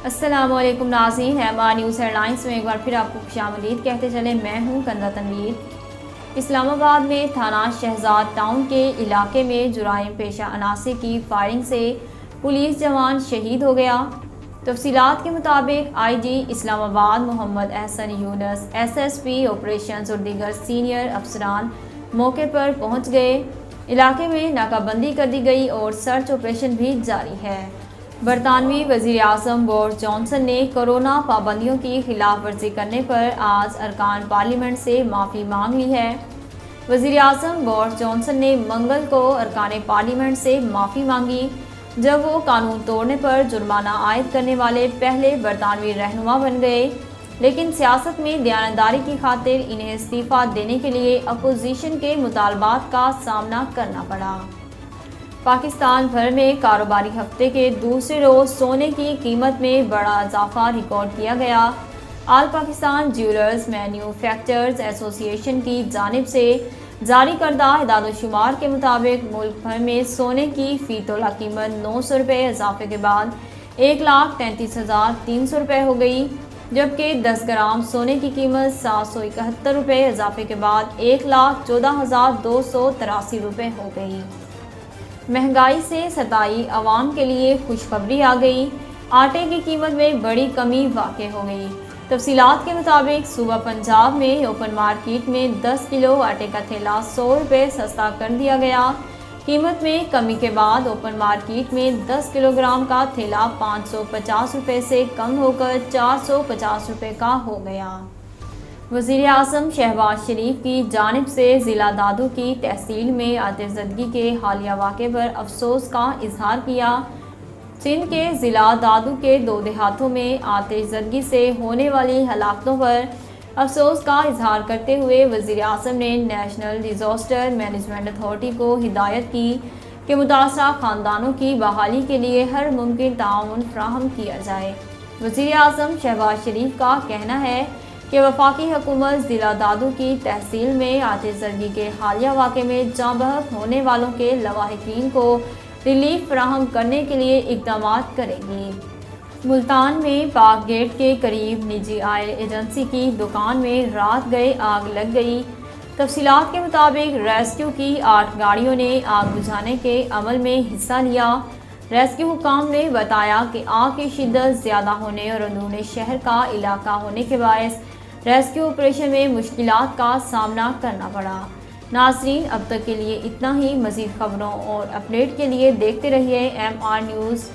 السلام علیکم ناظرین، MR نیوز ہیڈ لائنز میں ایک بار پھر آپ کو خوشامدید کہتے چلے۔ میں ہوں کنزا تنویر۔ اسلام آباد میں تھانہ شہزاد ٹاؤن کے علاقے میں جرائم پیشہ عناصر کی فائرنگ سے پولیس جوان شہید ہو گیا۔ تفصیلات کے مطابق IG اسلام آباد محمد احسن یونس، SSP آپریشنز اور دیگر سینئر افسران موقع پر پہنچ گئے۔ علاقے میں ناکہ بندی کر دی گئی اور سرچ آپریشن بھی جاری ہے۔ برطانوی وزیر اعظم بورس جانسن نے کورونا پابندیوں کی خلاف ورزی کرنے پر آج ارکان پارلیمنٹ سے معافی مانگ لی ہے۔ وزیر اعظم بورس جانسن نے منگل کو ارکان پارلیمنٹ سے معافی مانگی، جب وہ قانون توڑنے پر جرمانہ عائد کرنے والے پہلے برطانوی رہنما بن گئے، لیکن سیاست میں دیانتداری کی خاطر انہیں استعفیٰ دینے کے لیے اپوزیشن کے مطالبات کا سامنا کرنا پڑا۔ پاکستان بھر میں کاروباری ہفتے کے دوسرے روز سونے کی قیمت میں بڑا اضافہ ریکارڈ کیا گیا۔ آل پاکستان جیولرز مینوفیکچررز ایسوسی ایشن کی جانب سے جاری کردہ اعداد و شمار کے مطابق ملک بھر میں سونے کی فی تولہ قیمت 900 روپے اضافے کے بعد 1,33,300 روپے ہو گئی، جبکہ 10 گرام سونے کی قیمت 771 روپے اضافے کے بعد 1,14,283 روپے ہو گئی۔ مہنگائی سے ستائی عوام کے لیے خوشخبری آ گئی، آٹے کی قیمت میں بڑی کمی واقع ہو گئی۔ تفصیلات کے مطابق صوبہ پنجاب میں اوپن مارکیٹ میں 10 کلو آٹے کا تھیلا 100 روپے سستا کر دیا گیا۔ قیمت میں کمی کے بعد اوپن مارکیٹ میں 10 کلو گرام کا تھیلا 550 روپے سے کم ہو کر 450 روپے کا ہو گیا۔ وزیر اعظم شہباز شریف کی جانب سے ضلع دادو کی تحصیل میں آتش زدگی کے حالیہ واقعے پر افسوس کا اظہار کیا۔ سندھ کے ضلع دادو کے 2 دیہاتوں میں آتش زدگی سے ہونے والی ہلاکتوں پر افسوس کا اظہار کرتے ہوئے وزیر اعظم نے نیشنل ڈیزاسٹر مینجمنٹ اتھارٹی کو ہدایت کی کہ متاثرہ خاندانوں کی بحالی کے لیے ہر ممکن تعاون فراہم کیا جائے۔ وزیر اعظم شہباز شریف کا کہنا ہے کہ وفاقی حکومت ضلع دادو کی تحصیل میں آتش زدگی کے حالیہ واقعے میں جاں بحق ہونے والوں کے لواحقین کو ریلیف فراہم کرنے کے لیے اقدامات کرے گی۔ ملتان میں پاک گیٹ کے قریب نجی آئل ایجنسی کی دکان میں رات گئے آگ لگ گئی۔ تفصیلات کے مطابق ریسکیو کی 8 گاڑیوں نے آگ بجھانے کے عمل میں حصہ لیا۔ ریسکیو حکام نے بتایا کہ آگ کی شدت زیادہ ہونے اور اندرون شہر کا علاقہ ہونے کے باعث ریسکیو آپریشن میں مشکلات کا سامنا کرنا پڑا۔ ناظرین، اب تک کے لیے اتنا ہی۔ مزید خبروں اور اپڈیٹ کے لیے دیکھتے رہیے MR نیوز۔